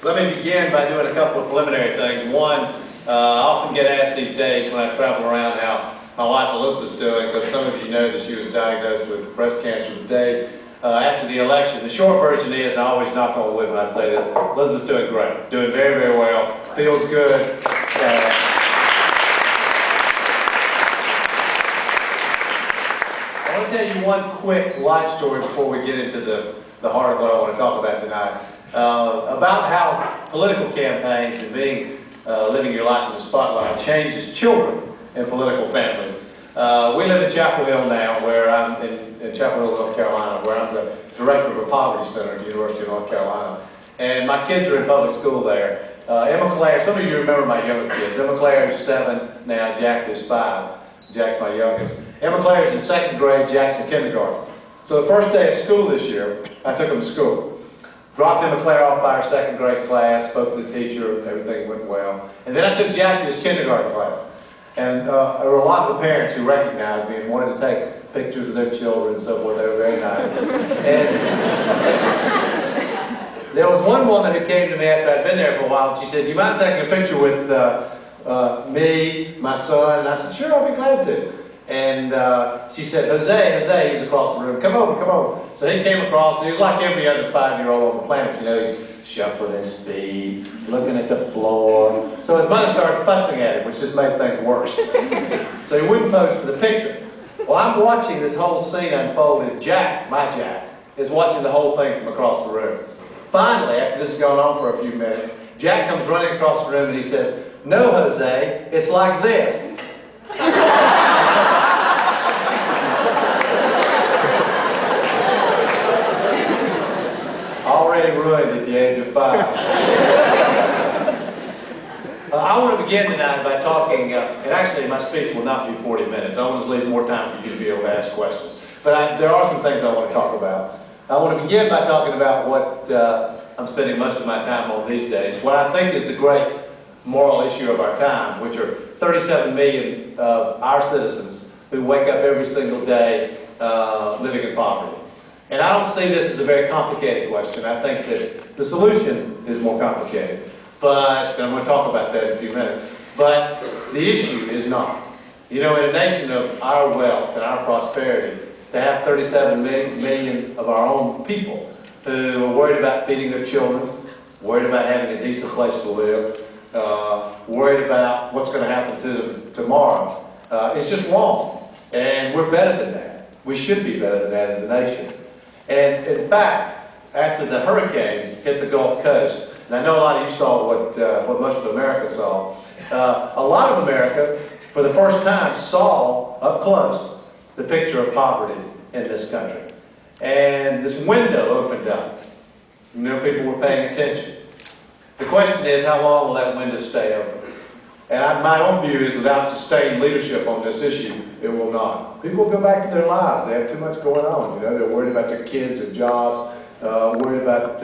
Let me begin by doing a couple of preliminary things. One, I often get asked these days when I travel around how my wife Elizabeth's doing, because some of you know that she was diagnosed with breast cancer the day after the election. The short version is, and I always knock on wood when I say this, Elizabeth's doing great, doing very, very well, feels good. I want to tell you one quick life story before we get into the heart of what I want to talk about tonight. About how political campaigns and living your life in the spotlight changes children in political families. We live in Chapel Hill now, where I'm in Chapel Hill, North Carolina, where I'm the director of a poverty center at the University of North Carolina. And my kids are in public school there. Emma Claire, some of you remember my younger kids. Emma Claire is 7 now, Jack is 5. Jack's my youngest. Emma Claire is in 2nd grade, Jack's in kindergarten. So the first day of school this year, I took them to school. Dropped Emma Claire off by our 2nd grade class, spoke to the teacher, everything went well. And then I took Jack to his kindergarten class. And there were a lot of the parents who recognized me and wanted to take pictures of their children and so forth. They were very nice. And there was one woman who came to me after I'd been there for a while, and she said, "You mind taking a picture with me, my son?" And I said, "Sure, I'll be glad to." And she said, Jose, he was across the room, come over. So he came across, he was like every other 5-year-old on the planet, you know, he's shuffling his feet, looking at the floor. So his mother started fussing at him, which just made things worse. So he wouldn't pose for the picture. Well, I'm watching this whole scene unfold, and Jack, my Jack, is watching the whole thing from across the room. Finally, after this has gone on for a few minutes, Jack comes running across the room and he says, "No, Jose, it's like this." Already ruined at the age of 5. I want to begin tonight by talking, and actually my speech will not be 40 minutes. I want to leave more time for you to be able to ask questions. But there are some things I want to talk about. I want to begin by talking about what I'm spending most of my time on these days, what I think is the great moral issue of our time, which are 37 million of our citizens who wake up every single day living in poverty. And I don't see this as a very complicated question. I think that the solution is more complicated. But I'm going to talk about that in a few minutes. But the issue is not. You know, in a nation of our wealth and our prosperity, to have 37 million of our own people who are worried about feeding their children, worried about having a decent place to live, worried about what's going to happen to them tomorrow, it's just wrong. And we're better than that. We should be better than that as a nation. And in fact, after the hurricane hit the Gulf Coast, and I know a lot of you saw what most of America saw, a lot of America, for the first time, saw up close the picture of poverty in this country. And this window opened up. You know, people were paying attention. The question is, how long will that window stay open? And my own view is, without sustained leadership on this issue, it will not. People will go back to their lives. They have too much going on. You know, they're worried about their kids and jobs, worried about